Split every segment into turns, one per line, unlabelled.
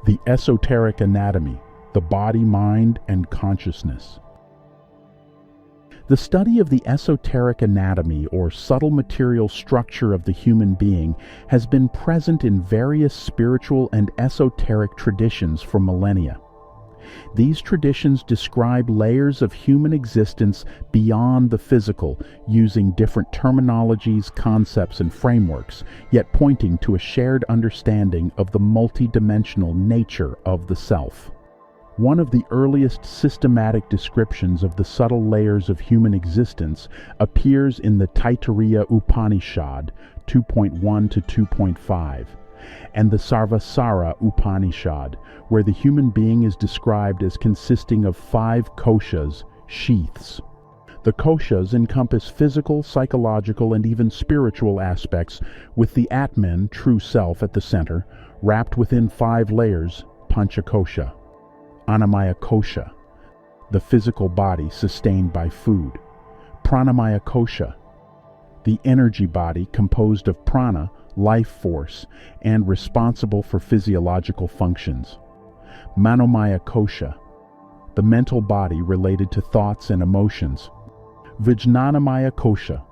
The esoteric anatomy, the body, mind, and consciousness. The study of the esoteric anatomy, or subtle material structure of the human being, has been present in various spiritual and esoteric traditions for millennia. These traditions describe layers of human existence beyond the physical, using different terminologies, concepts, and frameworks, yet pointing to a shared understanding of the multidimensional nature of the self. One of the earliest systematic descriptions of the subtle layers of human existence appears in the Taittiriya Upanishad 2.1 to 2.5, and the Sarvasara Upanishad, where the human being is described as consisting of 5 koshas, sheaths. The koshas encompass physical, psychological, and even spiritual aspects, with the Atman, true self, at the center, wrapped within 5 layers, Panchakosha. Annamaya kosha, the physical body sustained by food. Pranamaya kosha, the energy body composed of prana, life force, and responsible for physiological functions. Manomaya kosha, the mental body related to thoughts and emotions. Vijnanamaya kosha,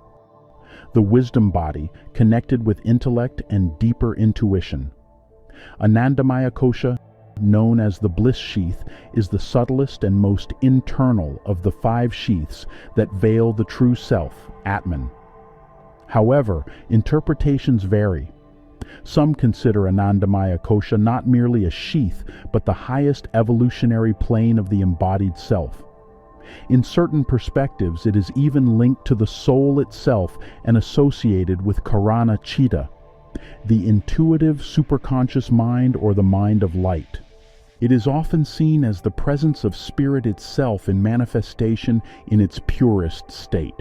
the wisdom body connected with intellect and deeper intuition. Anandamaya kosha, known as the bliss sheath, is the subtlest and most internal of the 5 sheaths that veil the true self, Atman. However, interpretations vary. Some consider Anandamaya kosha not merely a sheath, but the highest evolutionary plane of the embodied self. In certain perspectives, it is even linked to the soul itself and associated with Karana Chitta, the intuitive superconscious mind or the mind of light. It is often seen as the presence of spirit itself in manifestation in its purest state.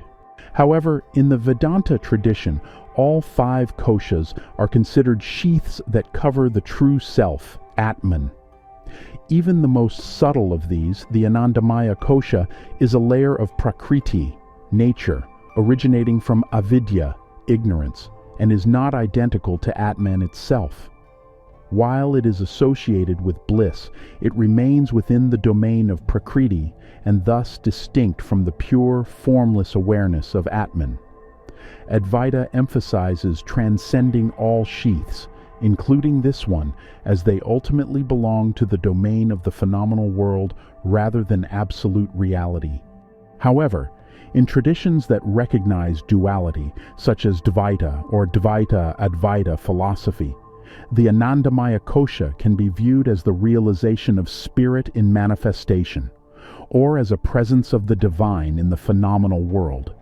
However, in the Vedanta tradition, all 5 koshas are considered sheaths that cover the true self, Atman. Even the most subtle of these, the Anandamaya kosha, is a layer of prakriti, nature, originating from avidya, ignorance, and is not identical to Atman itself. While it is associated with bliss, it remains within the domain of prakriti and thus distinct from the pure, formless awareness of Atman. Advaita emphasizes transcending all sheaths, including this one, as they ultimately belong to the domain of the phenomenal world rather than absolute reality. However, in traditions that recognize duality, such as Dvaita or Dvaita-Advaita philosophy, the Anandamaya kosha can be viewed as the realization of spirit in manifestation, or as a presence of the divine in the phenomenal world.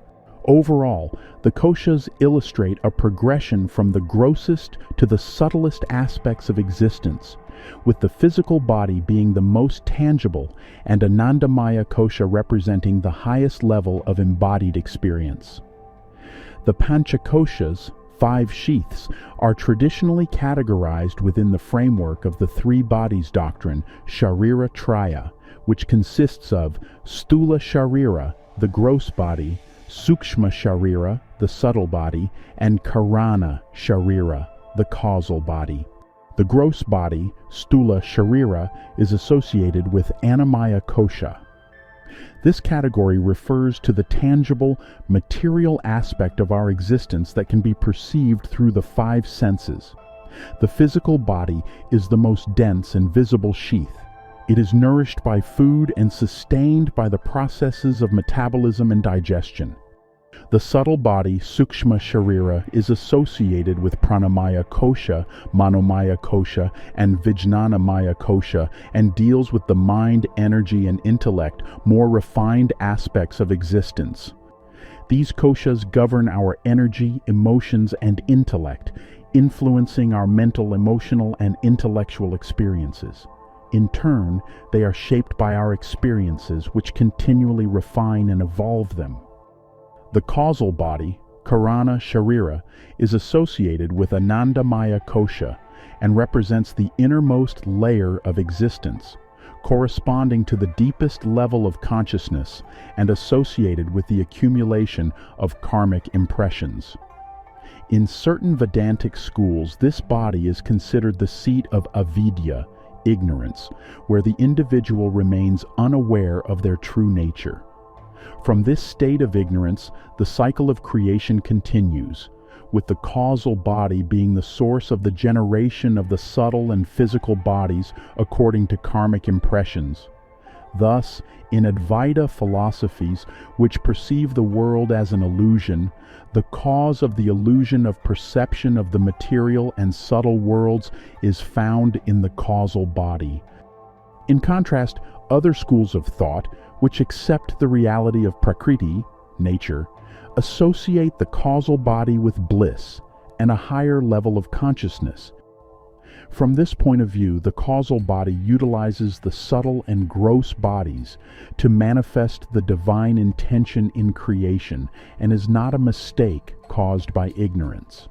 Overall, the koshas illustrate a progression from the grossest to the subtlest aspects of existence, with the physical body being the most tangible and Anandamaya kosha representing the highest level of embodied experience. The Panchakoshas, 5 sheaths, are traditionally categorized within the framework of the 3 bodies doctrine, Sharira Traya, which consists of Stula Sharira, the gross body, Sukshma Sharira, the subtle body, and Karana Sharira, the causal body. The gross body, Stula Sharira, is associated with Annamaya kosha. This category refers to the tangible, material aspect of our existence that can be perceived through the 5 senses. The physical body is the most dense and visible sheath. It is nourished by food and sustained by the processes of metabolism and digestion. The subtle body, Sukshma Sharira, is associated with Pranamaya kosha, Manomaya kosha, and Vijnanamaya kosha, and deals with the mind, energy, and intellect, more refined aspects of existence. These koshas govern our energy, emotions, and intellect, influencing our mental, emotional, and intellectual experiences. In turn, they are shaped by our experiences, which continually refine and evolve them. The causal body, Karana Sharira, is associated with Anandamaya kosha and represents the innermost layer of existence, corresponding to the deepest level of consciousness and associated with the accumulation of karmic impressions. In certain Vedantic schools, this body is considered the seat of avidya, ignorance, where the individual remains unaware of their true nature. From this state of ignorance, the cycle of creation continues, with the causal body being the source of the generation of the subtle and physical bodies according to karmic impressions. Thus, in Advaita philosophies, which perceive the world as an illusion, the cause of the illusion of perception of the material and subtle worlds is found in the causal body. In contrast, other schools of thought, which accept the reality of Prakriti, nature, associate the causal body with bliss and a higher level of consciousness. From this point of view, the causal body utilizes the subtle and gross bodies to manifest the divine intention in creation and is not a mistake caused by ignorance.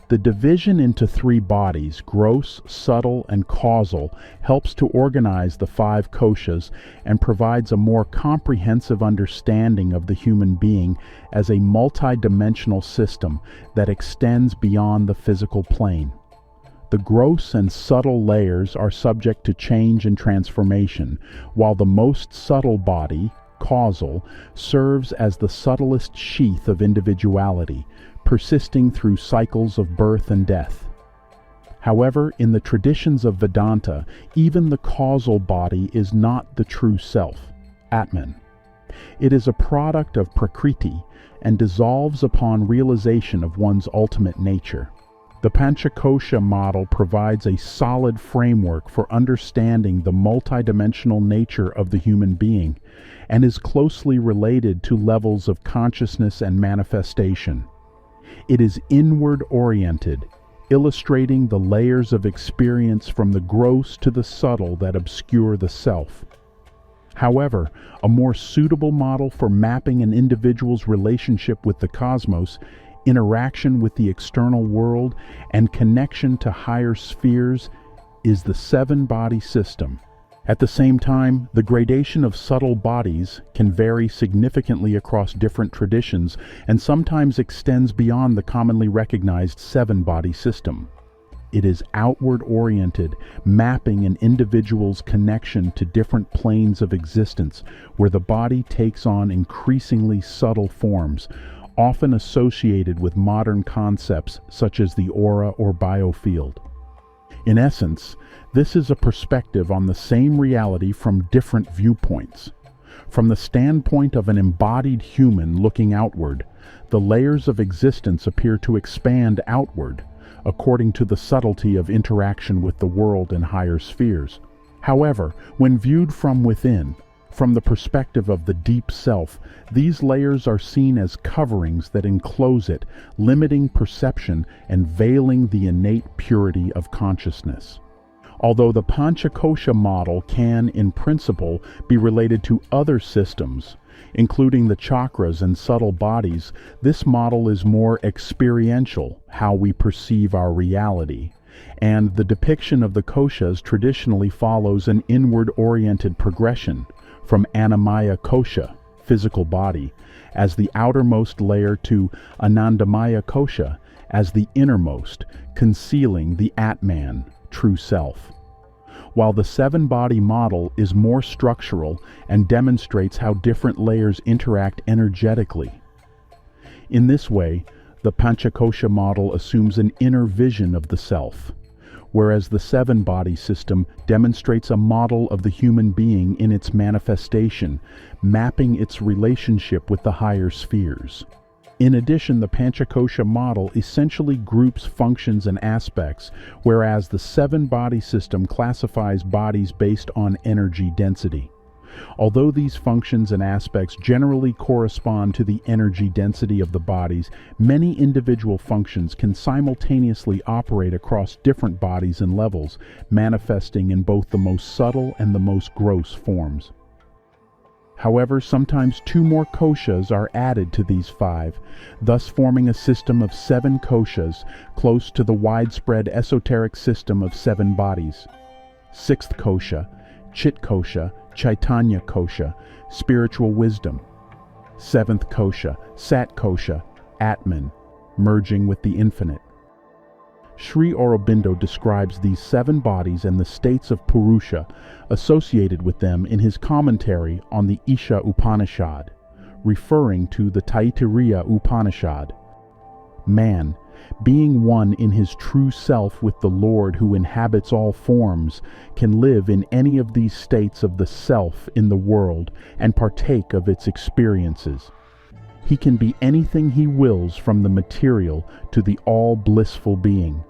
The division into three bodies, gross, subtle, and causal, helps to organize the five koshas and provides a more comprehensive understanding of the human being as a multidimensional system that extends beyond the physical plane. The gross and subtle layers are subject to change and transformation, while the most subtle body, causal, serves as the subtlest sheath of individuality, persisting through cycles of birth and death. However, in the traditions of Vedanta, even the causal body is not the true self, Atman. It is a product of Prakriti and dissolves upon realization of one's ultimate nature. The Panchakosha model provides a solid framework for understanding the multidimensional nature of the human being and is closely related to levels of consciousness and manifestation. It is inward-oriented, illustrating the layers of experience from the gross to the subtle that obscure the self. However, a more suitable model for mapping an individual's relationship with the cosmos, interaction with the external world, and connection to higher spheres is the seven-body system. At the same time, the gradation of subtle bodies can vary significantly across different traditions and sometimes extends beyond the commonly recognized seven-body system. It is outward-oriented, mapping an individual's connection to different planes of existence where the body takes on increasingly subtle forms, often associated with modern concepts such as the aura or biofield. In essence, this is a perspective on the same reality from different viewpoints. From the standpoint of an embodied human looking outward, the layers of existence appear to expand outward, according to the subtlety of interaction with the world in higher spheres. However, when viewed from within, from the perspective of the deep self, these layers are seen as coverings that enclose it, limiting perception and veiling the innate purity of consciousness. Although the Panchakosha model can, in principle, be related to other systems, including the chakras and subtle bodies, this model is more experiential, how we perceive our reality, and the depiction of the koshas traditionally follows an inward-oriented progression, from Annamaya kosha, physical body, as the outermost layer to Anandamaya kosha as the innermost, concealing the Atman, true self. While the seven-body model is more structural and demonstrates how different layers interact energetically. In this way, the Panchakosha model assumes an inner vision of the self, whereas the seven-body system demonstrates a model of the human being in its manifestation, mapping its relationship with the higher spheres. In addition, the Panchakosha model essentially groups functions and aspects, whereas the seven-body system classifies bodies based on energy density. Although these functions and aspects generally correspond to the energy density of the bodies, many individual functions can simultaneously operate across different bodies and levels, manifesting in both the most subtle and the most gross forms. However, sometimes two more koshas are added to these five, thus forming a system of seven koshas close to the widespread esoteric system of seven bodies. Sixth kosha, Chit kosha, Chaitanya kosha, spiritual wisdom. Seventh kosha, Sat kosha, Atman, merging with the infinite. Sri Aurobindo describes these 7 bodies and the states of Purusha associated with them in his commentary on the Isha Upanishad, referring to the Taittiriya Upanishad. Man, being one in his true self with the Lord who inhabits all forms, can live in any of these states of the self in the world and partake of its experiences. He can be anything he wills, from the material to the all-blissful being.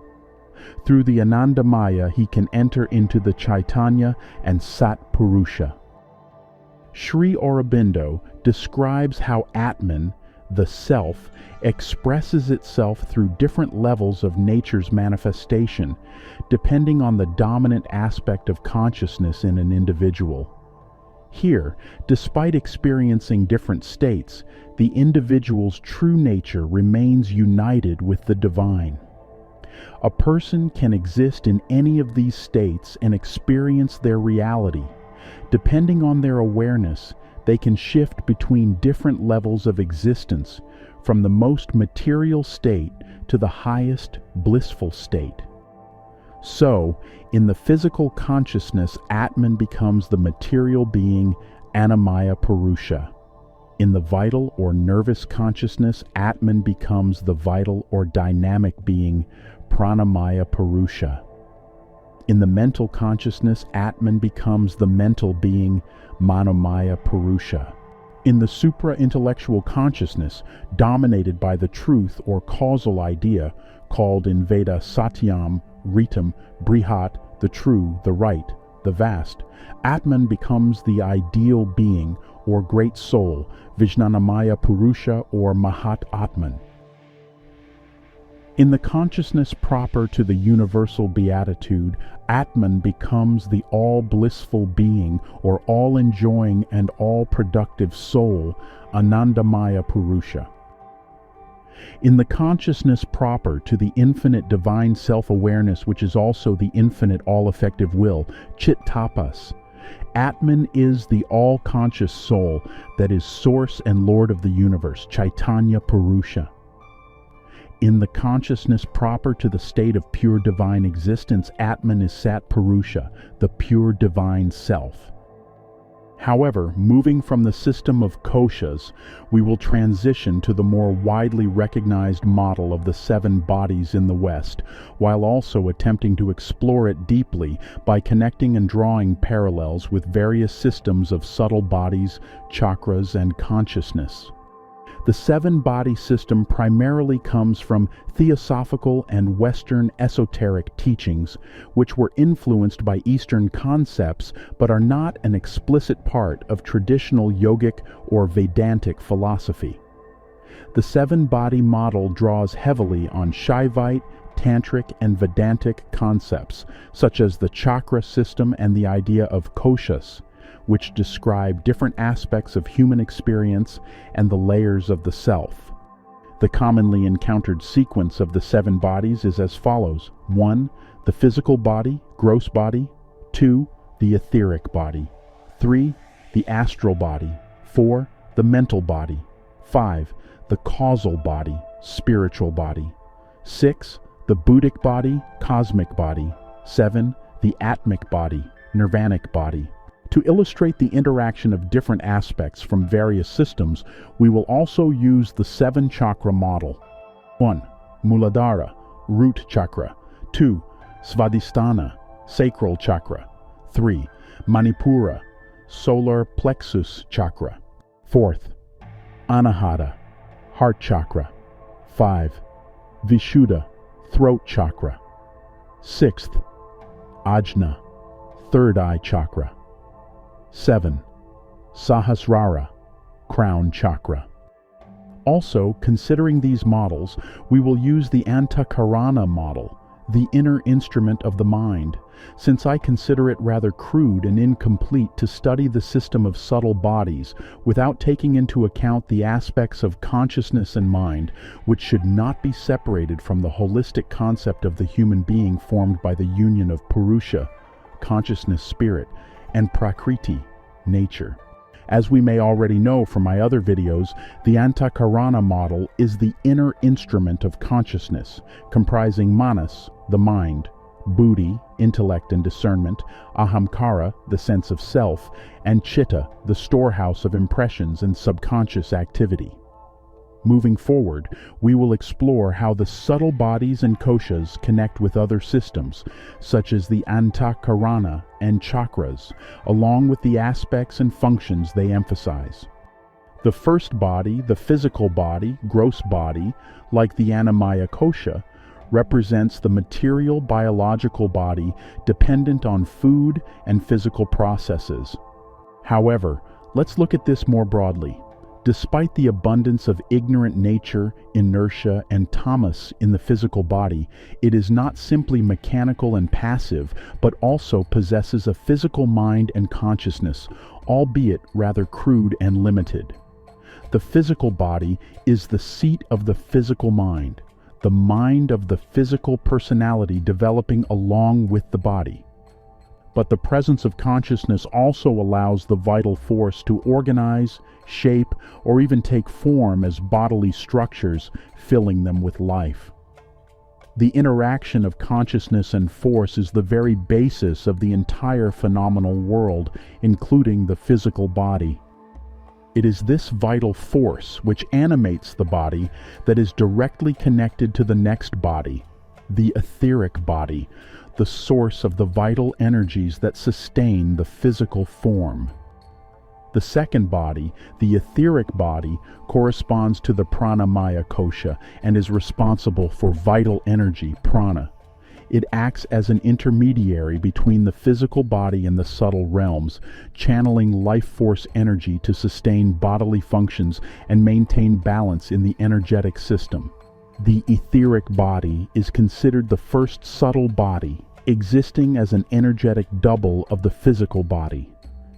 Through the Anandamaya he can enter into the Chaitanya and Sat Purusha. Sri Aurobindo describes how Atman, the self, expresses itself through different levels of nature's manifestation, depending on the dominant aspect of consciousness in an individual. Here, despite experiencing different states, the individual's true nature remains united with the divine. A person can exist in any of these states and experience their reality. Depending on their awareness, they can shift between different levels of existence, from the most material state to the highest blissful state. So, in the physical consciousness, Atman becomes the material being Annamaya Purusha. In the vital or nervous consciousness, Atman becomes the vital or dynamic being Pranamaya Purusha. In the mental consciousness, Atman becomes the mental being Manomaya Purusha. In the supra-intellectual consciousness, dominated by the truth or causal idea, called in Veda Satyam, Ritam, Brihat, the true, the right, the vast, Atman becomes the ideal being or great soul, Vijnanamaya Purusha or Mahat Atman. In the consciousness proper to the universal beatitude, Atman becomes the all-blissful being or all-enjoying and all-productive soul, Anandamaya Purusha. In the consciousness proper to the infinite divine self-awareness, which is also the infinite all-effective will, Chit Tapas, Atman is the all-conscious soul that is source and lord of the universe, Chaitanya Purusha. In the consciousness proper to the state of pure divine existence, Atman is Sat Purusha, the pure divine self. However, moving from the system of koshas, we will transition to the more widely recognized model of the 7 bodies in the West, while also attempting to explore it deeply by connecting and drawing parallels with various systems of subtle bodies, chakras, and consciousness. The 7-body system primarily comes from theosophical and Western esoteric teachings, which were influenced by Eastern concepts but are not an explicit part of traditional yogic or Vedantic philosophy. The 7-body model draws heavily on Shaivite, Tantric, and Vedantic concepts, such as the chakra system and the idea of koshas, which describe different aspects of human experience and the layers of the self. The commonly encountered sequence of the 7 bodies is as follows: 1. The physical body, gross body. 2. The etheric body. 3. The astral body. 4. The mental body. 5. The causal body, spiritual body. 6. The Buddhic body, cosmic body. 7. The Atmic body, nirvanic body. To illustrate the interaction of different aspects from various systems, we will also use the 7-chakra model. 1. Muladhara, root chakra. 2. Svadhisthana, sacral chakra. 3. Manipura, solar plexus chakra. 4th. Anahata, heart chakra. 5. Vishuddha, throat chakra. 6th. Ajna, third eye chakra. 7. Sahasrara, crown chakra. Also, considering these models, we will use the Antahkarana model, the inner instrument of the mind, since I consider it rather crude and incomplete to study the system of subtle bodies without taking into account the aspects of consciousness and mind, which should not be separated from the holistic concept of the human being formed by the union of Purusha, consciousness spirit, and Prakriti, nature. As we may already know from my other videos, the Antahkarana model is the inner instrument of consciousness, comprising manas, the mind, buddhi, intellect and discernment, ahamkara, the sense of self, and chitta, the storehouse of impressions and subconscious activity. Moving forward, we will explore how the subtle bodies and koshas connect with other systems, such as the Antahkarana and Chakras, along with the aspects and functions they emphasize. The first body, the physical body, gross body, like the Annamaya kosha, represents the material biological body dependent on food and physical processes. However, let's look at this more broadly. Despite the abundance of ignorant nature, inertia, and tamas in the physical body, it is not simply mechanical and passive, but also possesses a physical mind and consciousness, albeit rather crude and limited. The physical body is the seat of the physical mind, the mind of the physical personality developing along with the body. But the presence of consciousness also allows the vital force to organize, shape, or even take form as bodily structures, filling them with life. The interaction of consciousness and force is the very basis of the entire phenomenal world, including the physical body. It is this vital force which animates the body that is directly connected to the next body, the etheric body, the source of the vital energies that sustain the physical form. The second body, the etheric body, corresponds to the pranamaya kosha and is responsible for vital energy, prana. It acts as an intermediary between the physical body and the subtle realms, channeling life force energy to sustain bodily functions and maintain balance in the energetic system. The etheric body is considered the first subtle body, existing as an energetic double of the physical body.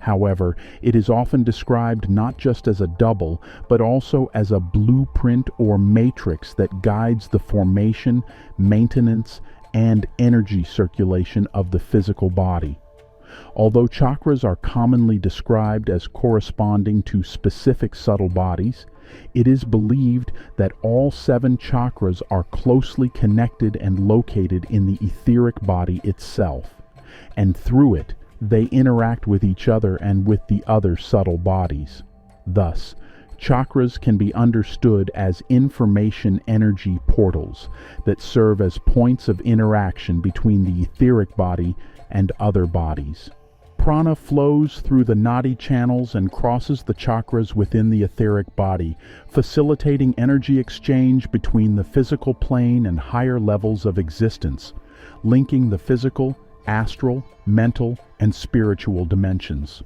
However, it is often described not just as a double, but also as a blueprint or matrix that guides the formation, maintenance, and energy circulation of the physical body. Although chakras are commonly described as corresponding to specific subtle bodies, it is believed that all 7 chakras are closely connected and located in the etheric body itself, and through it, they interact with each other and with the other subtle bodies. Thus, chakras can be understood as information energy portals that serve as points of interaction between the etheric body and other bodies. Prana flows through the nadi channels and crosses the chakras within the etheric body, facilitating energy exchange between the physical plane and higher levels of existence, linking the physical, astral, mental, and spiritual dimensions.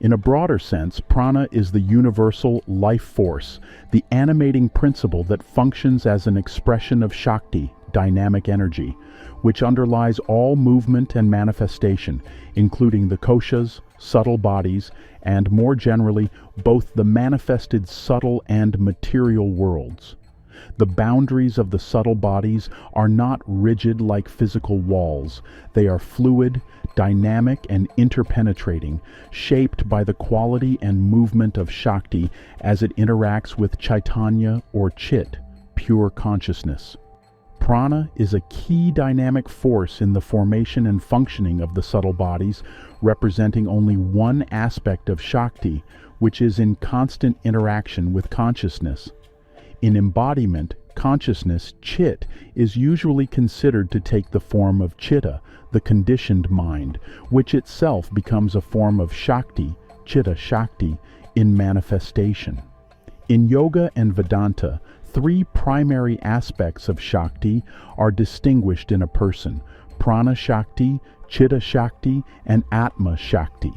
In a broader sense, prana is the universal life force, the animating principle that functions as an expression of Shakti, dynamic energy, which underlies all movement and manifestation, including the koshas, subtle bodies, and more generally, both the manifested subtle and material worlds. The boundaries of the subtle bodies are not rigid like physical walls. They are fluid, dynamic, and interpenetrating, shaped by the quality and movement of Shakti as it interacts with Chaitanya or Chit, pure consciousness. Prana is a key dynamic force in the formation and functioning of the subtle bodies, representing only one aspect of Shakti, which is in constant interaction with consciousness. In embodiment, consciousness, Chit, is usually considered to take the form of Chitta, the conditioned mind, which itself becomes a form of Shakti, Chitta Shakti, in manifestation. In Yoga and Vedanta, 3 primary aspects of Shakti are distinguished in a person: Prana Shakti, Chitta Shakti, and Atma Shakti.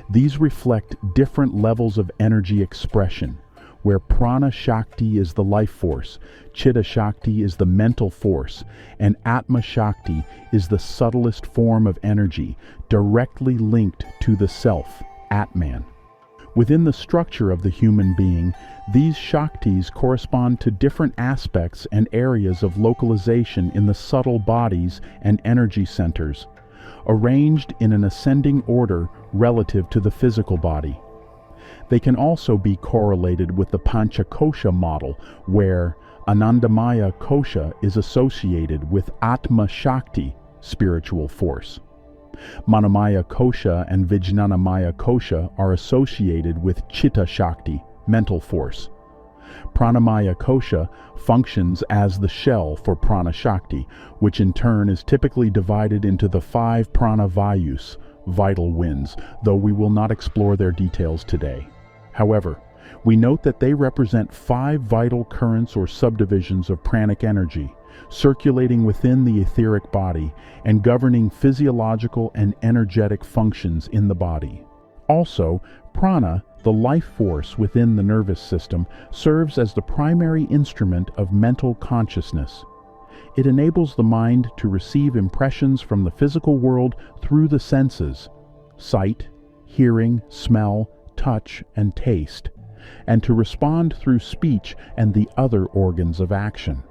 These reflect different levels of energy expression, where Prana Shakti is the life force, Chitta Shakti is the mental force, and Atma Shakti is the subtlest form of energy, directly linked to the self, Atman. Within the structure of the human being, these Shaktis correspond to different aspects and areas of localization in the subtle bodies and energy centers, arranged in an ascending order relative to the physical body. They can also be correlated with the Panchakosha model, where Anandamaya kosha is associated with Atma Shakti, spiritual force. Manomaya kosha and Vijnanamaya kosha are associated with Chitta Shakti, mental force. Pranamaya kosha functions as the shell for Prana Shakti, which in turn is typically divided into the 5 prana vayus, vital winds, though we will not explore their details today. However, we note that they represent 5 vital currents or subdivisions of pranic energy, circulating within the etheric body and governing physiological and energetic functions in the body. Also, prana, the life force within the nervous system, serves as the primary instrument of mental consciousness. It enables the mind to receive impressions from the physical world through the senses, sight, hearing, smell, touch, and taste, and to respond through speech and the other organs of action.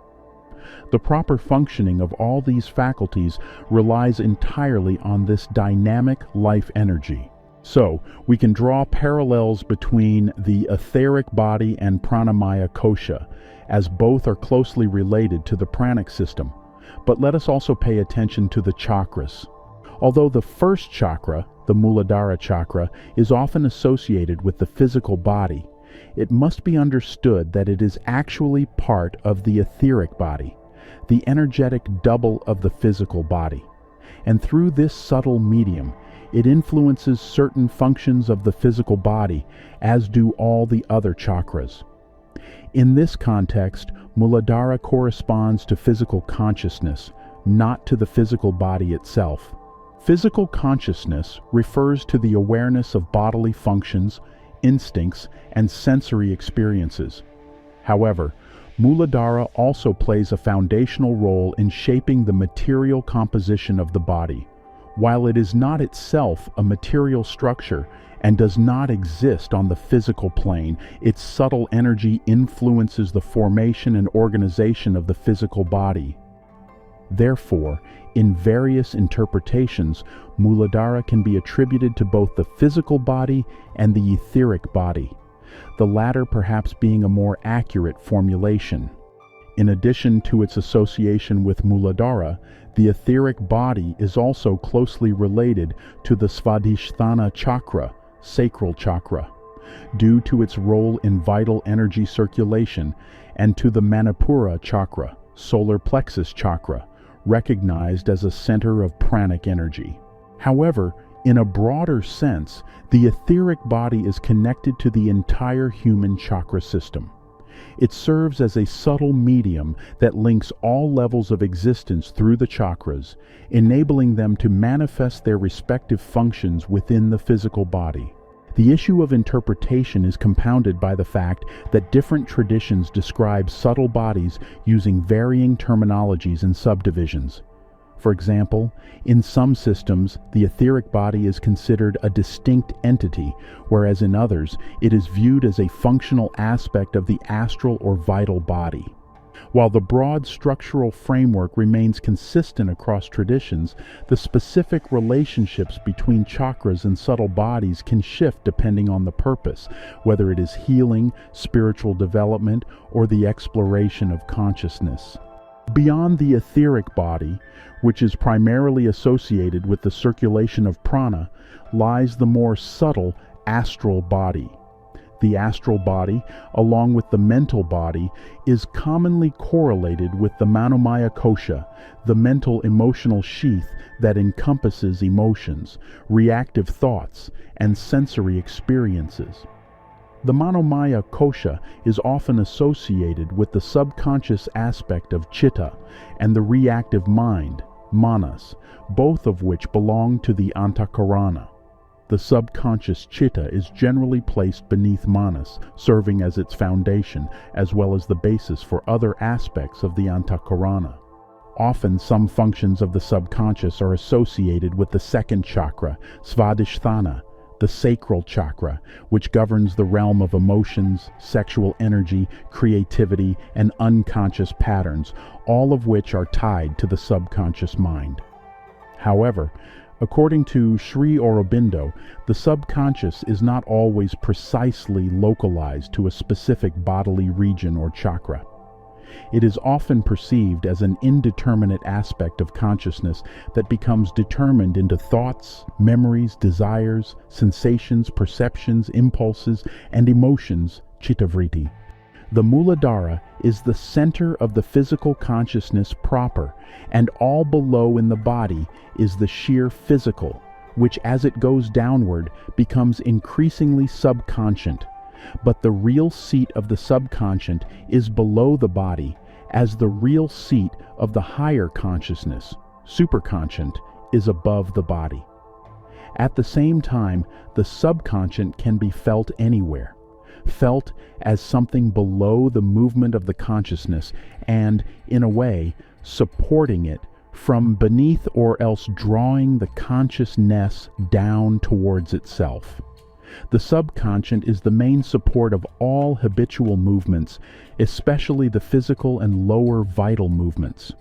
The proper functioning of all these faculties relies entirely on this dynamic life energy. So, we can draw parallels between the etheric body and pranamaya kosha, as both are closely related to the pranic system. But let us also pay attention to the chakras. Although the first chakra, the Muladhara chakra, is often associated with the physical body, it must be understood that it is actually part of the etheric body, the energetic double of the physical body. And through this subtle medium, it influences certain functions of the physical body, as do all the other chakras. In this context, Muladhara corresponds to physical consciousness, not to the physical body itself. Physical consciousness refers to the awareness of bodily functions, instincts, and sensory experiences. However, Muladhara also plays a foundational role in shaping the material composition of the body. While it is not itself a material structure and does not exist on the physical plane, its subtle energy influences the formation and organization of the physical body. Therefore, in various interpretations, Muladhara can be attributed to both the physical body and the etheric body, the latter perhaps being a more accurate formulation. In addition to its association with Muladhara, the etheric body is also closely related to the Svadhisthana chakra, sacral chakra, due to its role in vital energy circulation, and to the Manipura chakra, solar plexus chakra, recognized as a center of pranic energy. However, in a broader sense, the etheric body is connected to the entire human chakra system. It serves as a subtle medium that links all levels of existence through the chakras, enabling them to manifest their respective functions within the physical body. The issue of interpretation is compounded by the fact that different traditions describe subtle bodies using varying terminologies and subdivisions. For example, in some systems, the etheric body is considered a distinct entity, whereas in others, it is viewed as a functional aspect of the astral or vital body. While the broad structural framework remains consistent across traditions, the specific relationships between chakras and subtle bodies can shift depending on the purpose, whether it is healing, spiritual development, or the exploration of consciousness. Beyond the etheric body, which is primarily associated with the circulation of prana, lies the more subtle astral body. The astral body, along with the mental body, is commonly correlated with the manomaya kosha, the mental emotional sheath that encompasses emotions, reactive thoughts, and sensory experiences. The manomaya kosha is often associated with the subconscious aspect of chitta and the reactive mind, manas, both of which belong to the Antahkarana. The subconscious chitta is generally placed beneath manas, serving as its foundation, as well as the basis for other aspects of the Antahkarana. Often some functions of the subconscious are associated with the second chakra, Svadhisthana, the sacral chakra, which governs the realm of emotions, sexual energy, creativity, and unconscious patterns, all of which are tied to the subconscious mind. However, According to Sri Aurobindo, the subconscious is not always precisely localized to a specific bodily region or chakra. It is often perceived as an indeterminate aspect of consciousness that becomes determined into thoughts, memories, desires, sensations, perceptions, impulses, and emotions, chittavritti. The Muladhara is the center of the physical consciousness proper, and all below in the body is the sheer physical, which as it goes downward becomes increasingly subconscient. But the real seat of the subconscient is below the body, as the real seat of the higher consciousness, superconscient, is above the body. At the same time, the subconscient can be felt anywhere, felt as something below the movement of the consciousness and, in a way, supporting it from beneath or else drawing the consciousness down towards itself. The subconscient is the main support of all habitual movements, especially the physical and lower vital movements.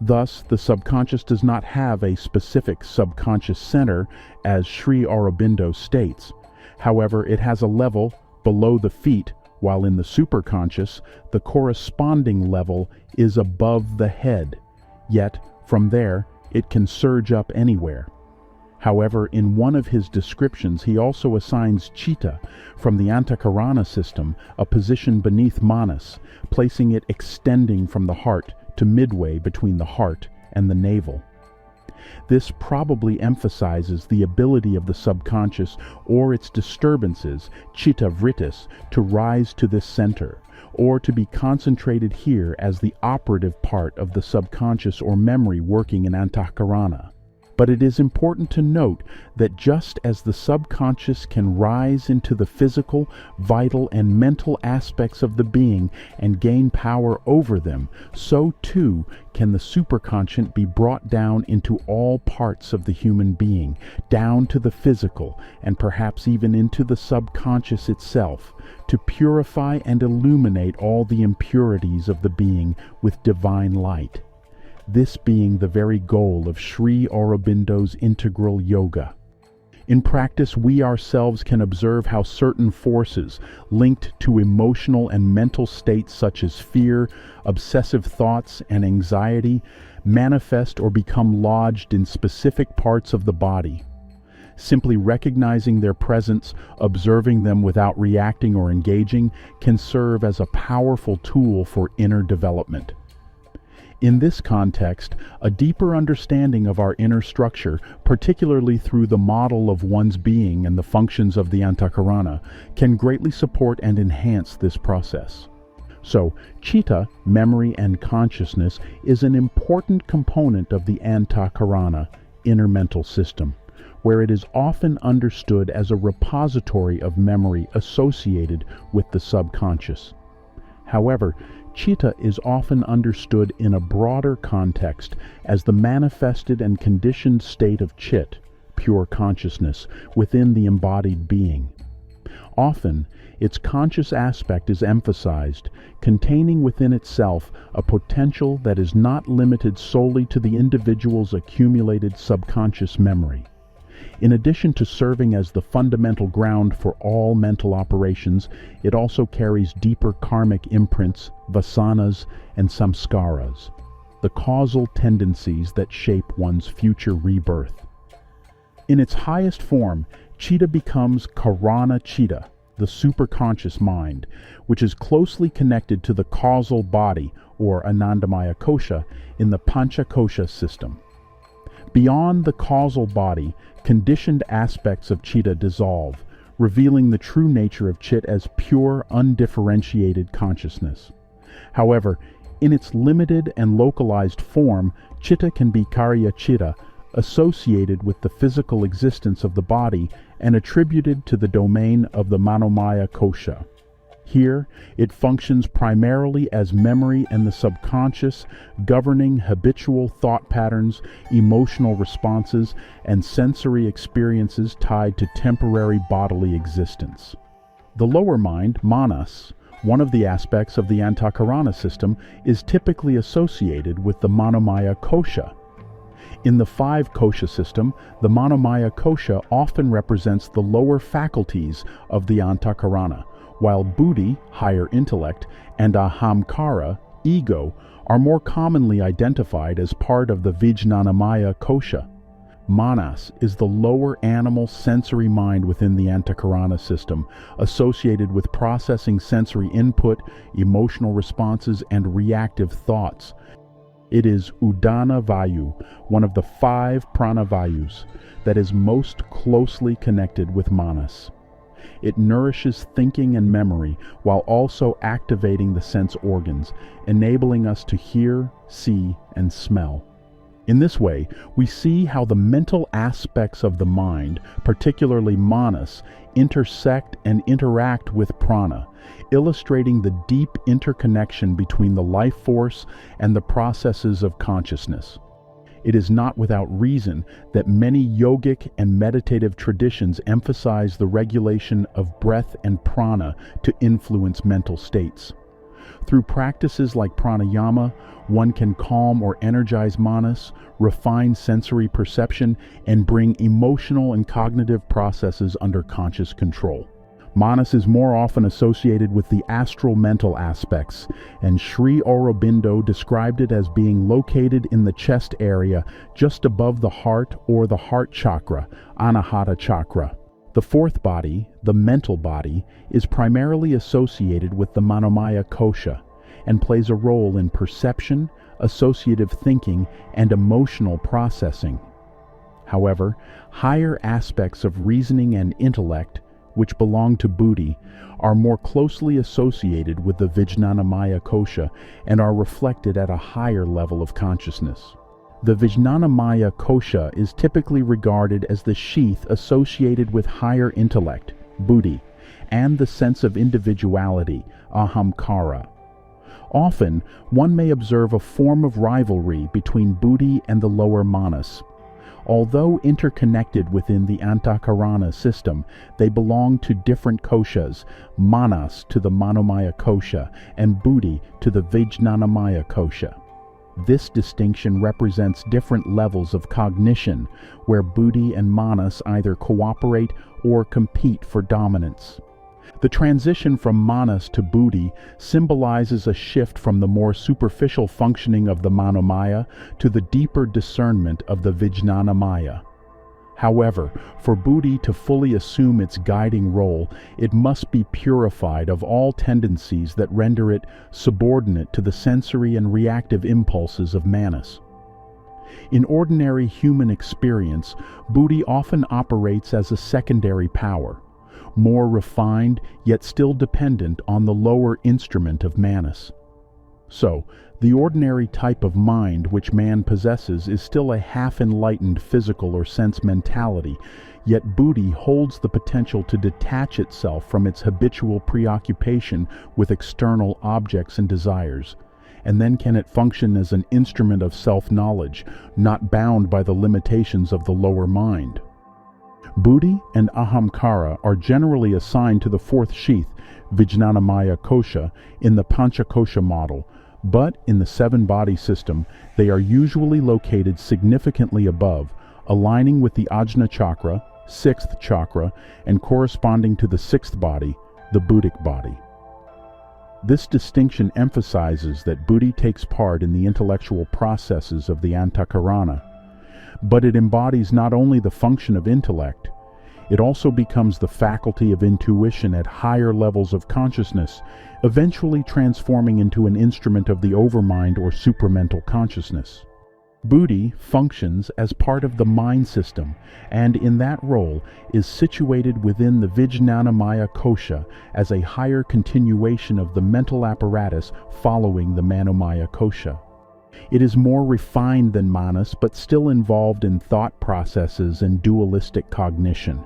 Thus, the subconscious does not have a specific subconscious center, as Sri Aurobindo states. However, it has a level below the feet, while in the superconscious, the corresponding level is above the head. Yet, from there, it can surge up anywhere. However, in one of his descriptions, he also assigns Chitta from the Antahkarana system a position beneath Manas, placing it extending from the heart to midway between the heart and the navel. This probably emphasizes the ability of the subconscious or its disturbances, chitta vrittis, to rise to this center, or to be concentrated here as the operative part of the subconscious or memory working in Antahkarana. But it is important to note that just as the subconscious can rise into the physical, vital, and mental aspects of the being and gain power over them, so too can the superconscious be brought down into all parts of the human being, down to the physical, and perhaps even into the subconscious itself, to purify and illuminate all the impurities of the being with divine light. This being the very goal of Sri Aurobindo's integral yoga. In practice, we ourselves can observe how certain forces linked to emotional and mental states such as fear, obsessive thoughts, and anxiety manifest or become lodged in specific parts of the body. Simply recognizing their presence, observing them without reacting or engaging, can serve as a powerful tool for inner development. In this context, a deeper understanding of our inner structure, particularly through the model of one's being and the functions of the Antahkarana, can greatly support and enhance this process. So, chitta, memory and consciousness, is an important component of the Antahkarana, inner mental system, where it is often understood as a repository of memory associated with the subconscious. However, chitta is often understood in a broader context as the manifested and conditioned state of chit, pure consciousness, within the embodied being. Often, its conscious aspect is emphasized, containing within itself a potential that is not limited solely to the individual's accumulated subconscious memory. In addition to serving as the fundamental ground for all mental operations, it also carries deeper karmic imprints, vasanas, and samskaras, the causal tendencies that shape one's future rebirth. In its highest form, chitta becomes karana chitta, the superconscious mind, which is closely connected to the causal body, or anandamaya kosha, in the Panchakosha system. Beyond the causal body, conditioned aspects of chitta dissolve, revealing the true nature of chit as pure, undifferentiated consciousness. However, in its limited and localized form, chitta can be karya chitta, associated with the physical existence of the body and attributed to the domain of the manomaya kosha. Here, it functions primarily as memory and the subconscious, governing habitual thought patterns, emotional responses, and sensory experiences tied to temporary bodily existence. The lower mind, manas, one of the aspects of the Antahkarana system, is typically associated with the manomaya kosha. In the five kosha system, the manomaya kosha often represents the lower faculties of the Antahkarana, while buddhi, higher intellect, and ahamkara, ego, are more commonly identified as part of the vijnanamaya kosha. Manas is the lower animal sensory mind within the Antahkarana system, associated with processing sensory input, emotional responses, and reactive thoughts. It is Udana Vayu, one of the 5 prana vayus, that is most closely connected with Manas. It nourishes thinking and memory while also activating the sense organs, enabling us to hear, see, and smell. In this way, we see how the mental aspects of the mind, particularly manas, intersect and interact with prana, illustrating the deep interconnection between the life force and the processes of consciousness. It is not without reason that many yogic and meditative traditions emphasize the regulation of breath and prana to influence mental states. Through practices like pranayama, one can calm or energize manas, refine sensory perception, and bring emotional and cognitive processes under conscious control. Manas is more often associated with the astral mental aspects, and Sri Aurobindo described it as being located in the chest area just above the heart or the heart chakra, Anahata chakra. The fourth body, the mental body, is primarily associated with the manomaya kosha and plays a role in perception, associative thinking, and emotional processing. However, higher aspects of reasoning and intellect, which belong to buddhi, are more closely associated with the vijnanamaya kosha and are reflected at a higher level of consciousness. The vijnanamaya kosha is typically regarded as the sheath associated with higher intellect, buddhi, and the sense of individuality, ahamkara. Often, one may observe a form of rivalry between buddhi and the lower manas. Although interconnected within the Antahkarana system, they belong to different koshas, manas to the manomaya kosha, and buddhi to the vijnanamaya kosha. This distinction represents different levels of cognition, where buddhi and manas either cooperate or compete for dominance. The transition from manas to buddhi symbolizes a shift from the more superficial functioning of the manomaya to the deeper discernment of the vijnanamaya. However, for buddhi to fully assume its guiding role, it must be purified of all tendencies that render it subordinate to the sensory and reactive impulses of manas. In ordinary human experience, buddhi often operates as a secondary power, more refined yet still dependent on the lower instrument of manas. So, the ordinary type of mind which man possesses is still a half-enlightened physical or sense mentality, yet buddhi holds the potential to detach itself from its habitual preoccupation with external objects and desires, and then can it function as an instrument of self-knowledge, not bound by the limitations of the lower mind. Buddhi and ahamkara are generally assigned to the fourth sheath, vijnanamaya kosha, in the Panchakosha model, but in the 7-body system, they are usually located significantly above, aligning with the Ajna chakra, 6th chakra, and corresponding to the 6th body, the buddhic body. This distinction emphasizes that buddhi takes part in the intellectual processes of the Antahkarana, but it embodies not only the function of intellect, it also becomes the faculty of intuition at higher levels of consciousness, eventually transforming into an instrument of the overmind or supramental consciousness. Buddhi functions as part of the mind system, and in that role is situated within the vijnanamaya kosha as a higher continuation of the mental apparatus following the manomaya kosha. It is more refined than manas, but still involved in thought processes and dualistic cognition.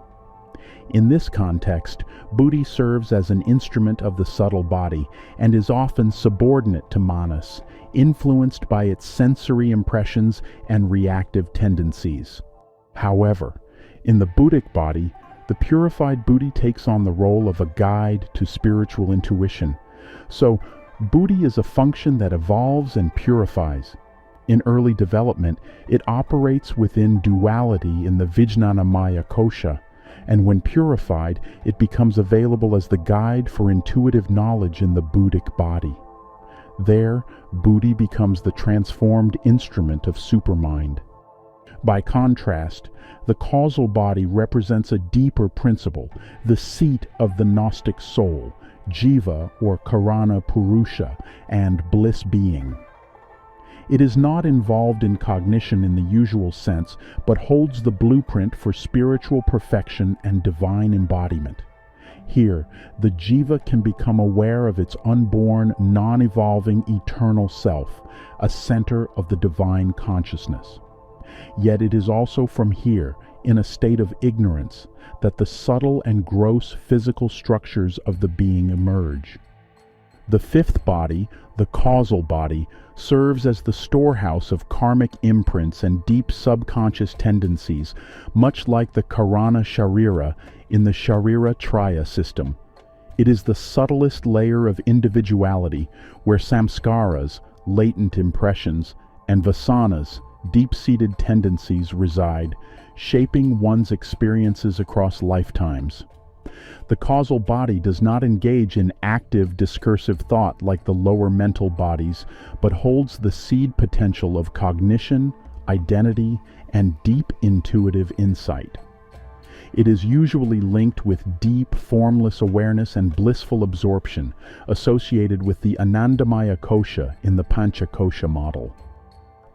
In this context, buddhi serves as an instrument of the subtle body and is often subordinate to manas, influenced by its sensory impressions and reactive tendencies. However, in the buddhic body, the purified buddhi takes on the role of a guide to spiritual intuition. So, buddhi is a function that evolves and purifies. In early development, it operates within duality in the Vijnanamaya kosha, and when purified, it becomes available as the guide for intuitive knowledge in the Buddhic body. There, Buddhi becomes the transformed instrument of supermind. By contrast, the causal body represents a deeper principle, the seat of the Gnostic soul, Jiva or Karana Purusha, and bliss being. It is not involved in cognition in the usual sense, but holds the blueprint for spiritual perfection and divine embodiment. Here, the Jiva can become aware of its unborn, non-evolving, eternal self, a center of the divine consciousness. Yet it is also from here, in a state of ignorance, that the subtle and gross physical structures of the being emerge. The fifth body, the causal body, serves as the storehouse of karmic imprints and deep subconscious tendencies, much like the Karana Sharira in the Sharira Traya system. It is the subtlest layer of individuality, where samskaras, latent impressions, and vasanas, deep-seated tendencies reside, shaping one's experiences across lifetimes. The causal body does not engage in active discursive thought like the lower mental bodies, but holds the seed potential of cognition, identity, and deep intuitive insight. It is usually linked with deep, formless awareness and blissful absorption, associated with the Anandamaya kosha in the Panchakosha model.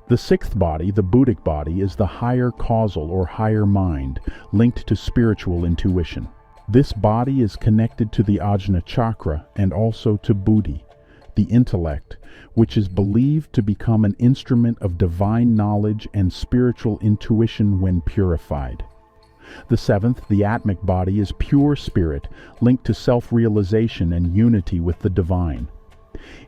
The sixth body, the Buddhic body, is the higher causal or higher mind, linked to spiritual intuition. This body is connected to the Ajna Chakra and also to Buddhi, the intellect, which is believed to become an instrument of divine knowledge and spiritual intuition when purified. The seventh, the Atmic body, is pure spirit, linked to self-realization and unity with the divine.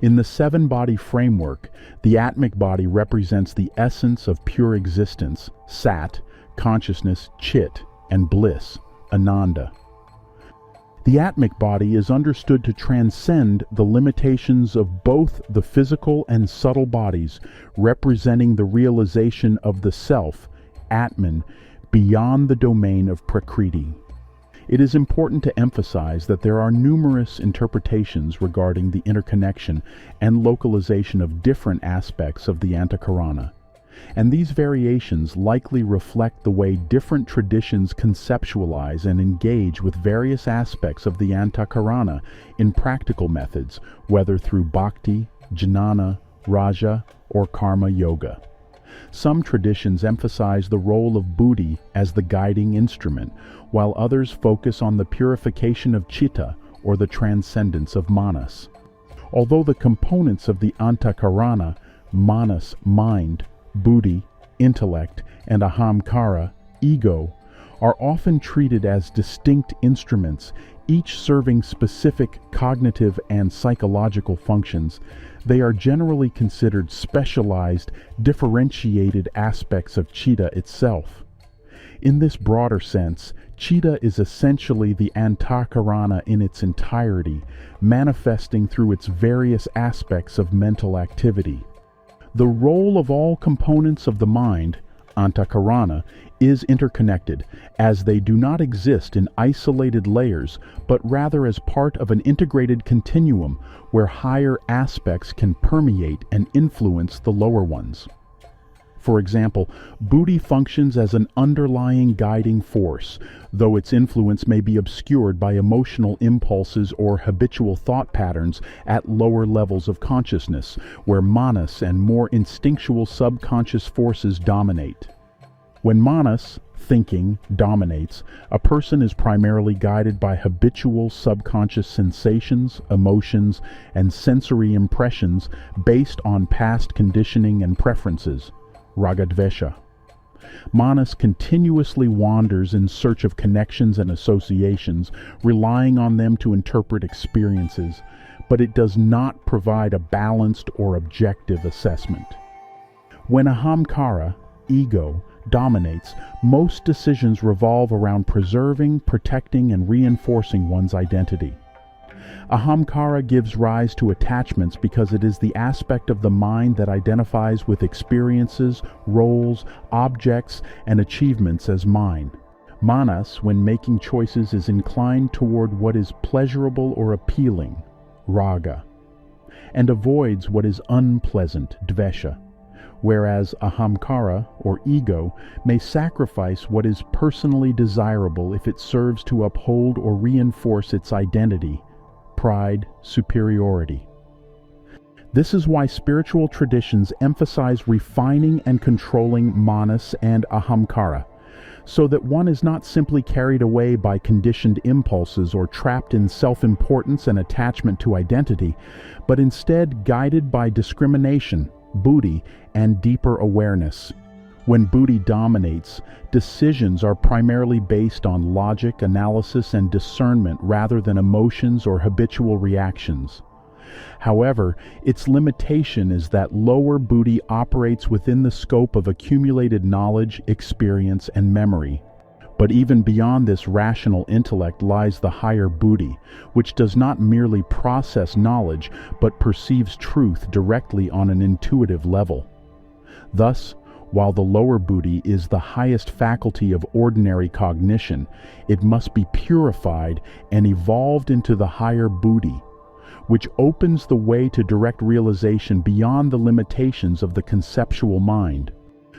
In the seven-body framework, the Atmic body represents the essence of pure existence, Sat, consciousness, Chit, and bliss, Ananda. The Atmic body is understood to transcend the limitations of both the physical and subtle bodies, representing the realization of the self, Atman, beyond the domain of Prakriti. It is important to emphasize that there are numerous interpretations regarding the interconnection and localization of different aspects of the Antahkarana, and these variations likely reflect the way different traditions conceptualize and engage with various aspects of the Antahkarana in practical methods, whether through bhakti, jnana, raja, or karma yoga. Some traditions emphasize the role of buddhi as the guiding instrument, while others focus on the purification of chitta, or the transcendence of manas. Although the components of the Antahkarana, manas, mind, buddhi, intellect, and ahamkara, ego, are often treated as distinct instruments, each serving specific cognitive and psychological functions, they are generally considered specialized, differentiated aspects of chitta itself. In this broader sense, chitta is essentially the Antahkarana in its entirety, manifesting through its various aspects of mental activity. The role of all components of the mind, Antahkarana, is interconnected, as they do not exist in isolated layers, but rather as part of an integrated continuum where higher aspects can permeate and influence the lower ones. For example, buddhi functions as an underlying guiding force, though its influence may be obscured by emotional impulses or habitual thought patterns at lower levels of consciousness, where manas and more instinctual subconscious forces dominate. When manas, thinking, dominates, a person is primarily guided by habitual subconscious sensations, emotions, and sensory impressions based on past conditioning and preferences, ragadvesha. Manas continuously wanders in search of connections and associations, relying on them to interpret experiences, but it does not provide a balanced or objective assessment. When ahamkara, ego, dominates, most decisions revolve around preserving, protecting, and reinforcing one's identity. Ahamkara gives rise to attachments because it is the aspect of the mind that identifies with experiences, roles, objects, and achievements as mine. Manas, when making choices, is inclined toward what is pleasurable or appealing, raga, and avoids what is unpleasant, dvesha, whereas ahamkara, or ego, may sacrifice what is personally desirable if it serves to uphold or reinforce its identity, pride, superiority. This is why spiritual traditions emphasize refining and controlling manas and ahamkara, so that one is not simply carried away by conditioned impulses or trapped in self-importance and attachment to identity, but instead guided by discrimination, buddhi, and deeper awareness. When buddhi dominates, decisions are primarily based on logic, analysis, and discernment rather than emotions or habitual reactions. However, its limitation is that lower buddhi operates within the scope of accumulated knowledge, experience, and memory. But even beyond this rational intellect lies the higher buddhi, which does not merely process knowledge, but perceives truth directly on an intuitive level. Thus, while the lower buddhi is the highest faculty of ordinary cognition, it must be purified and evolved into the higher buddhi, which opens the way to direct realization beyond the limitations of the conceptual mind.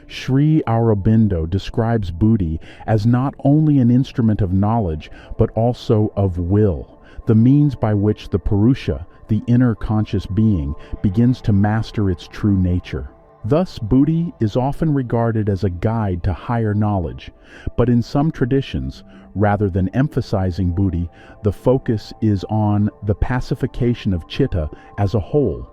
Sri Aurobindo describes buddhi as not only an instrument of knowledge, but also of will, the means by which the Purusha, the inner conscious being, begins to master its true nature. Thus, buddhi is often regarded as a guide to higher knowledge, but in some traditions, rather than emphasizing buddhi, the focus is on the pacification of chitta as a whole.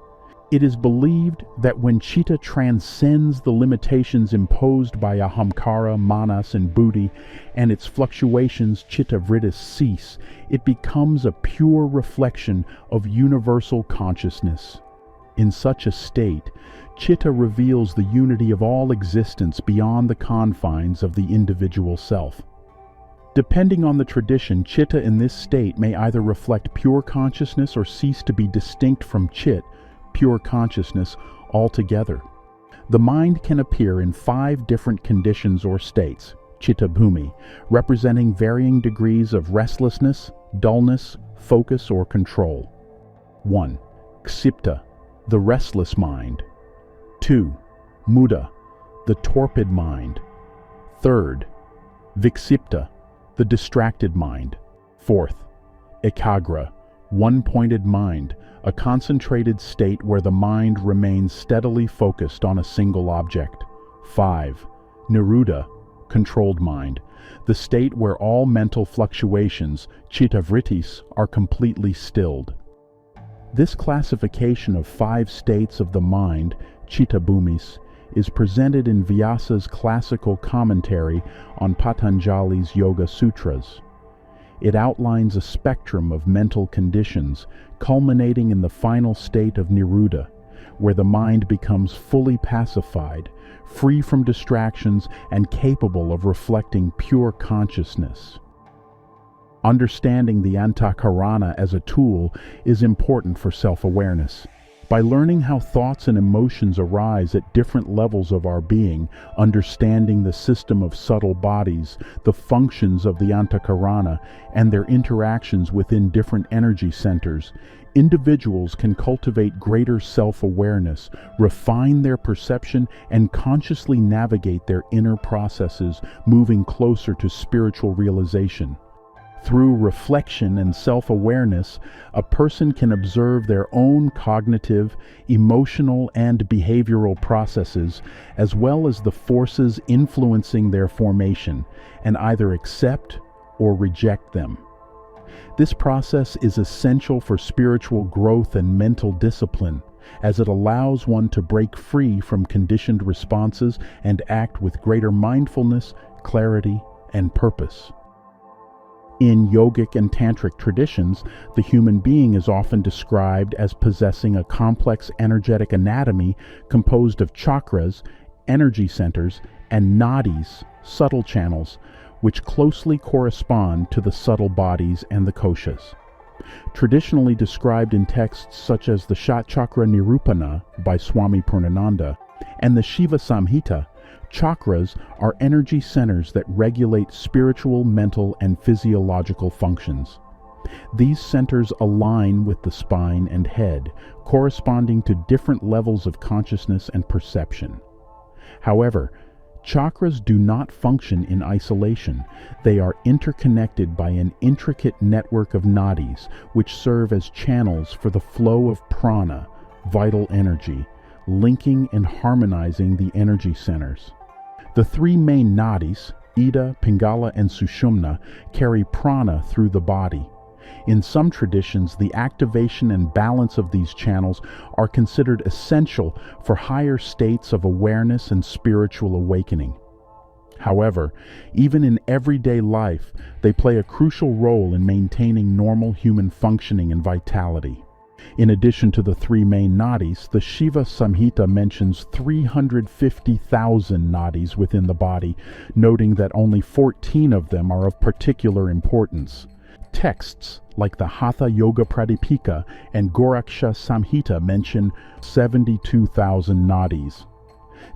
It is believed that when chitta transcends the limitations imposed by ahamkara, manas, and buddhi, and its fluctuations chitta-vrittis cease, it becomes a pure reflection of universal consciousness. In such a state, chitta reveals the unity of all existence beyond the confines of the individual self. Depending on the tradition, chitta in this state may either reflect pure consciousness or cease to be distinct from chit, pure consciousness, altogether. The mind can appear in 5 different conditions or states, chitta bhumi, representing varying degrees of restlessness, dullness, focus, or control. 1. Ksipta, the restless mind. 2. Muda, the torpid mind. 3rd. Viksipta, the distracted mind. 4th. Ekagra, one-pointed mind, a concentrated state where the mind remains steadily focused on a single object. 5. Niruddha, controlled mind, the state where all mental fluctuations, chitta-vrittis, are completely stilled. This classification of 5 states of the mind, chitta bhumis, is presented in Vyasa's classical commentary on Patanjali's Yoga Sutras. It outlines a spectrum of mental conditions, culminating in the final state of Niruddha, where the mind becomes fully pacified, free from distractions, and capable of reflecting pure consciousness. Understanding the Antahkarana as a tool is important for self-awareness. By learning how thoughts and emotions arise at different levels of our being, understanding the system of subtle bodies, the functions of the Antahkarana, and their interactions within different energy centers, individuals can cultivate greater self-awareness, refine their perception, and consciously navigate their inner processes, moving closer to spiritual realization. Through reflection and self-awareness, a person can observe their own cognitive, emotional, and behavioral processes, as well as the forces influencing their formation, and either accept or reject them. This process is essential for spiritual growth and mental discipline, as it allows one to break free from conditioned responses and act with greater mindfulness, clarity, and purpose. In yogic and tantric traditions, the human being is often described as possessing a complex energetic anatomy composed of chakras, energy centers, and nadis, subtle channels, which closely correspond to the subtle bodies and the koshas. Traditionally described in texts such as the Chakra Nirupana by Swami Purnananda and the Shiva Samhita, chakras are energy centers that regulate spiritual, mental, and physiological functions. These centers align with the spine and head, corresponding to different levels of consciousness and perception. However, chakras do not function in isolation. They are interconnected by an intricate network of nadis, which serve as channels for the flow of prana, vital energy, linking and harmonizing the energy centers. The three main nadis, Ida, Pingala, and Sushumna, carry prana through the body. In some traditions, the activation and balance of these channels are considered essential for higher states of awareness and spiritual awakening. However, even in everyday life, they play a crucial role in maintaining normal human functioning and vitality. In addition to the three main nadis, the Shiva Samhita mentions 350,000 nadis within the body, noting that only 14 of them are of particular importance. Texts like the Hatha Yoga Pradipika and Goraksha Samhita mention 72,000 nadis.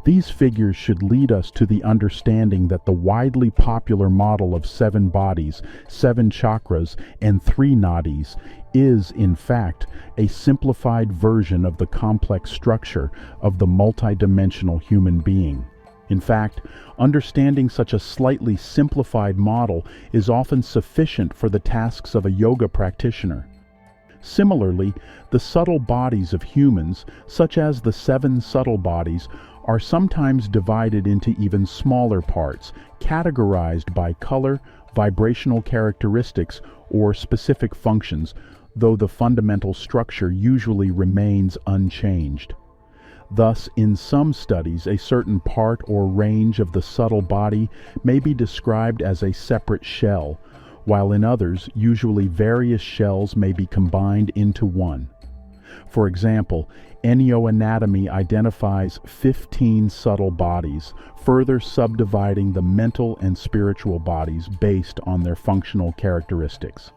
These figures should lead us to the understanding that the widely popular model of 7 bodies, 7 chakras, and 3 nadis is, in fact, a simplified version of the complex structure of the multidimensional human being. In fact, understanding such a slightly simplified model is often sufficient for the tasks of a yoga practitioner. Similarly, the subtle bodies of humans, such as the 7 subtle bodies, are sometimes divided into even smaller parts, categorized by color, vibrational characteristics, or specific functions, though the fundamental structure usually remains unchanged. Thus, in some studies, a certain part or range of the subtle body may be described as a separate shell, while in others, usually various shells may be combined into one. For example, Enneoanatomy identifies 15 subtle bodies, further subdividing the mental and spiritual bodies based on their functional characteristics.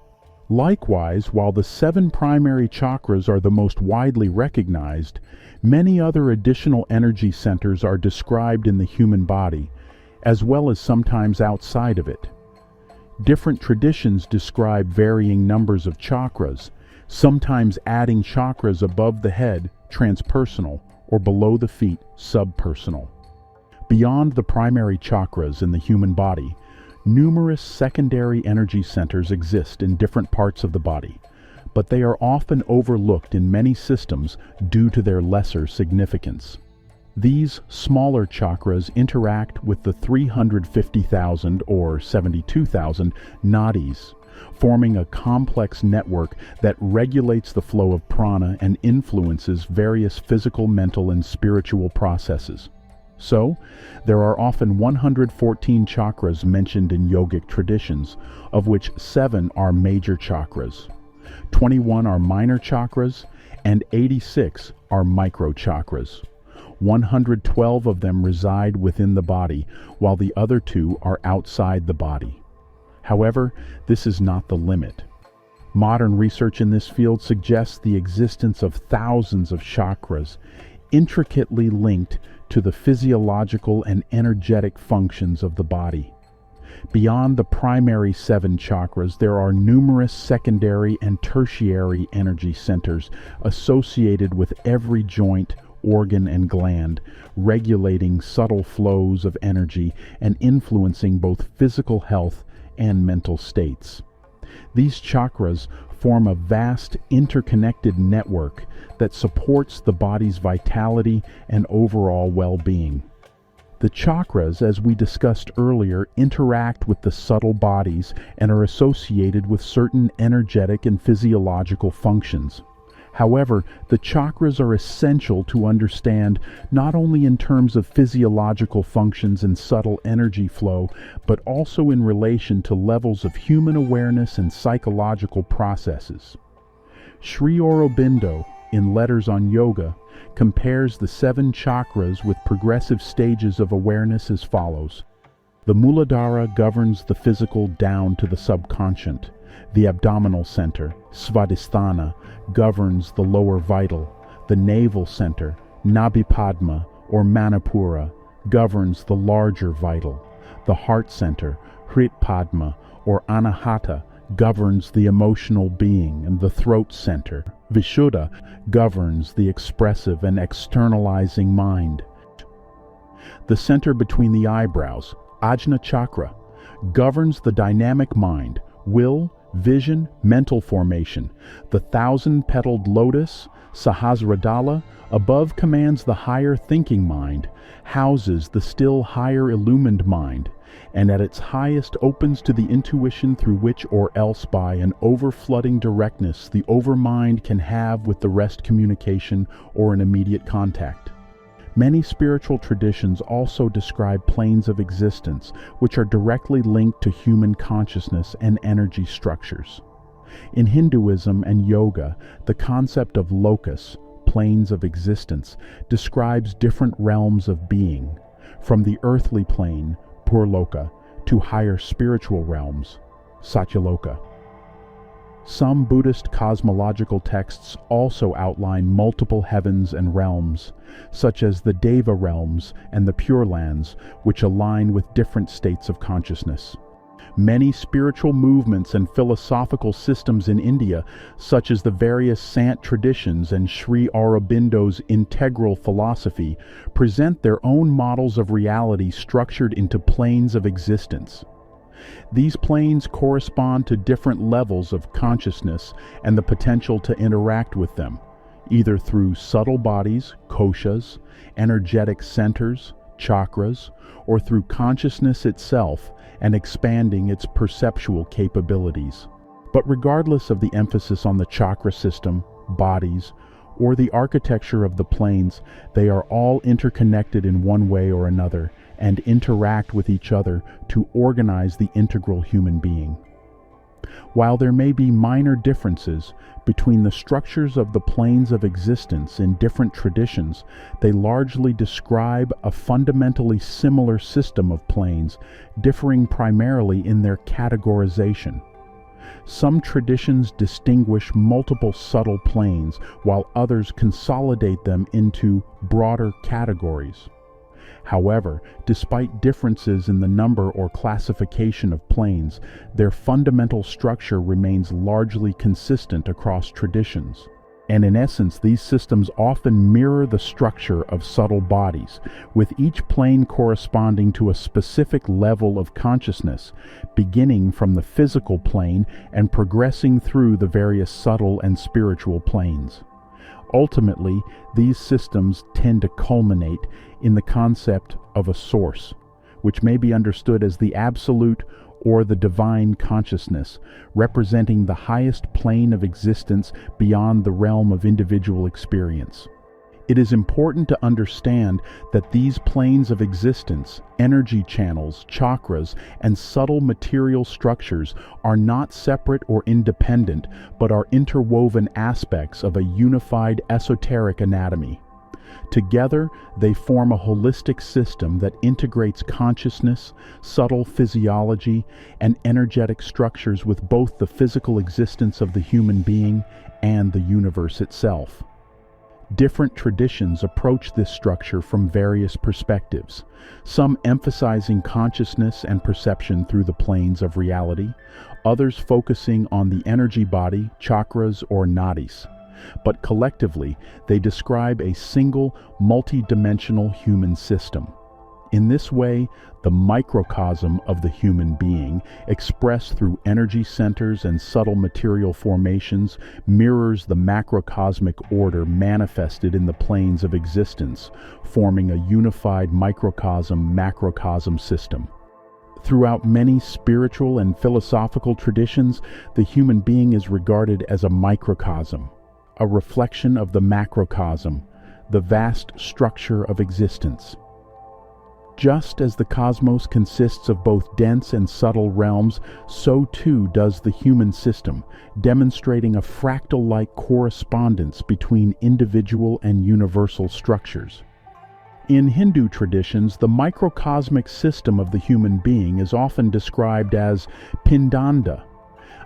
Likewise, while the 7 primary chakras are the most widely recognized, many other additional energy centers are described in the human body, as well as sometimes outside of it. Different traditions describe varying numbers of chakras, sometimes adding chakras above the head, transpersonal, or below the feet, subpersonal. Beyond the primary chakras in the human body, numerous secondary energy centers exist in different parts of the body, but they are often overlooked in many systems due to their lesser significance. These smaller chakras interact with the 350,000 or 72,000 nadis, forming a complex network that regulates the flow of prana and influences various physical, mental, and spiritual processes. So, there are often 114 chakras mentioned in yogic traditions, of which 7 are major chakras, 21 are minor chakras, and 86 are microchakras. 112 of them reside within the body, while the other 2 are outside the body. However, this is not the limit. Modern research in this field suggests the existence of thousands of chakras, intricately linked to the physiological and energetic functions of the body. Beyond the primary 7 chakras, there are numerous secondary and tertiary energy centers associated with every joint, organ, and gland, regulating subtle flows of energy and influencing both physical health and mental states. These chakras form a vast interconnected network that supports the body's vitality and overall well-being. The chakras, as we discussed earlier, interact with the subtle bodies and are associated with certain energetic and physiological functions. However, the chakras are essential to understand not only in terms of physiological functions and subtle energy flow, but also in relation to levels of human awareness and psychological processes. Sri Aurobindo, in Letters on Yoga, compares the 7 chakras with progressive stages of awareness as follows. The Muladhara governs the physical down to the subconscious. The abdominal center, Svadhisthana, governs the lower vital. The navel center, Nabhipadma or Manipura, governs the larger vital. The heart center, Hritpadma or Anahata, governs the emotional being, and the throat center, Vishuddha, governs the expressive and externalizing mind. The center between the eyebrows, Ajna Chakra, governs the dynamic mind, will, vision, mental formation. The thousand-petaled lotus, Sahasradhala, above commands the higher thinking mind, houses the still higher illumined mind, and at its highest opens to the intuition through which or else by an overflooding directness the overmind can have with the rest communication or an immediate contact. Many spiritual traditions also describe planes of existence which are directly linked to human consciousness and energy structures. In Hinduism and yoga, the concept of lokas, planes of existence, describes different realms of being, from the earthly plane, Purloka, to higher spiritual realms, Satyaloka. Some Buddhist cosmological texts also outline multiple heavens and realms, such as the Deva realms and the Pure Lands, which align with different states of consciousness. Many spiritual movements and philosophical systems in India, such as the various Sant traditions and Sri Aurobindo's integral philosophy, present their own models of reality structured into planes of existence. These planes correspond to different levels of consciousness and the potential to interact with them, either through subtle bodies, koshas, energetic centers, chakras, or through consciousness itself and expanding its perceptual capabilities. But regardless of the emphasis on the chakra system, bodies, or the architecture of the planes, they are all interconnected in one way or another and interact with each other to organize the integral human being. While there may be minor differences between the structures of the planes of existence in different traditions, they largely describe a fundamentally similar system of planes, differing primarily in their categorization. Some traditions distinguish multiple subtle planes, while others consolidate them into broader categories. However, despite differences in the number or classification of planes, their fundamental structure remains largely consistent across traditions. And in essence, these systems often mirror the structure of subtle bodies, with each plane corresponding to a specific level of consciousness, beginning from the physical plane and progressing through the various subtle and spiritual planes. Ultimately, these systems tend to culminate in the concept of a source, which may be understood as the absolute or the divine consciousness, representing the highest plane of existence beyond the realm of individual experience. It is important to understand that these planes of existence, energy channels, chakras, and subtle material structures are not separate or independent, but are interwoven aspects of a unified esoteric anatomy. Together, they form a holistic system that integrates consciousness, subtle physiology, and energetic structures with both the physical existence of the human being and the universe itself. Different traditions approach this structure from various perspectives, some emphasizing consciousness and perception through the planes of reality, others focusing on the energy body, chakras, or nadis. But collectively, they describe a single, multidimensional human system. In this way, the microcosm of the human being, expressed through energy centers and subtle material formations, mirrors the macrocosmic order manifested in the planes of existence, forming a unified microcosm-macrocosm system. Throughout many spiritual and philosophical traditions, the human being is regarded as a microcosm, a reflection of the macrocosm, the vast structure of existence. Just as the cosmos consists of both dense and subtle realms, so too does the human system, demonstrating a fractal-like correspondence between individual and universal structures. In Hindu traditions, the microcosmic system of the human being is often described as Pindanda,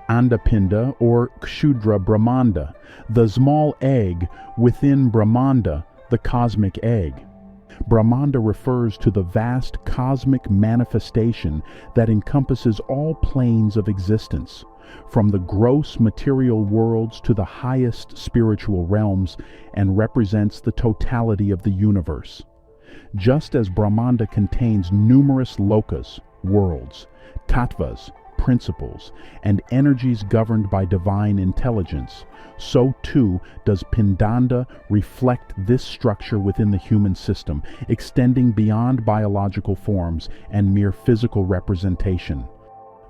Andapinda or Kshudra Brahmanda, the small egg within Brahmanda, the cosmic egg. Brahmanda refers to the vast cosmic manifestation that encompasses all planes of existence, from the gross material worlds to the highest spiritual realms, and represents the totality of the universe. Just as Brahmanda contains numerous lokas, worlds, tattvas, principles, and energies governed by divine intelligence, so too does Pindanda reflect this structure within the human system, extending beyond biological forms and mere physical representation.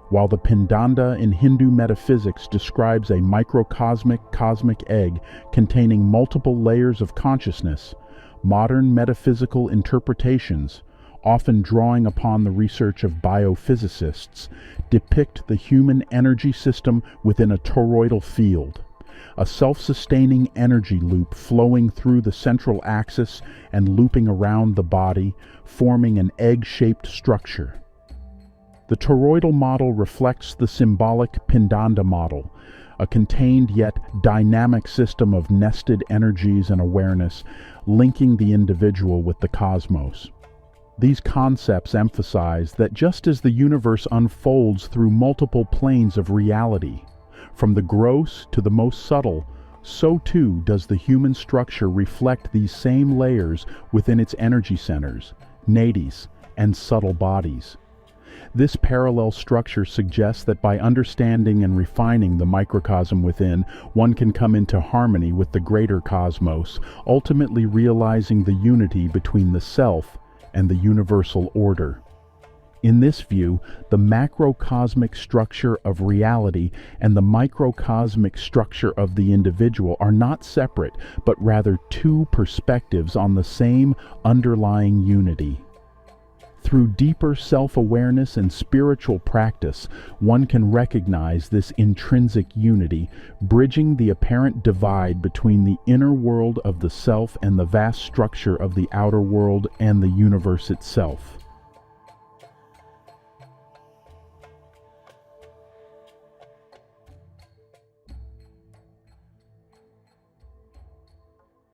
While the Pindanda in Hindu metaphysics describes a microcosmic cosmic egg containing multiple layers of consciousness, modern metaphysical interpretations, often drawing upon the research of biophysicists, depict the human energy system within a toroidal field, a self-sustaining energy loop flowing through the central axis and looping around the body, forming an egg-shaped structure. The toroidal model reflects the symbolic Pindanda model, a contained yet dynamic system of nested energies and awareness, linking the individual with the cosmos. These concepts emphasize that just as the universe unfolds through multiple planes of reality, from the gross to the most subtle, so too does the human structure reflect these same layers within its energy centers, nadis, and subtle bodies. This parallel structure suggests that by understanding and refining the microcosm within, one can come into harmony with the greater cosmos, ultimately realizing the unity between the self and the universal order. In this view, the macrocosmic structure of reality and the microcosmic structure of the individual are not separate, but rather two perspectives on the same underlying unity. Through deeper self-awareness and spiritual practice, one can recognize this intrinsic unity, bridging the apparent divide between the inner world of the self and the vast structure of the outer world and the universe itself.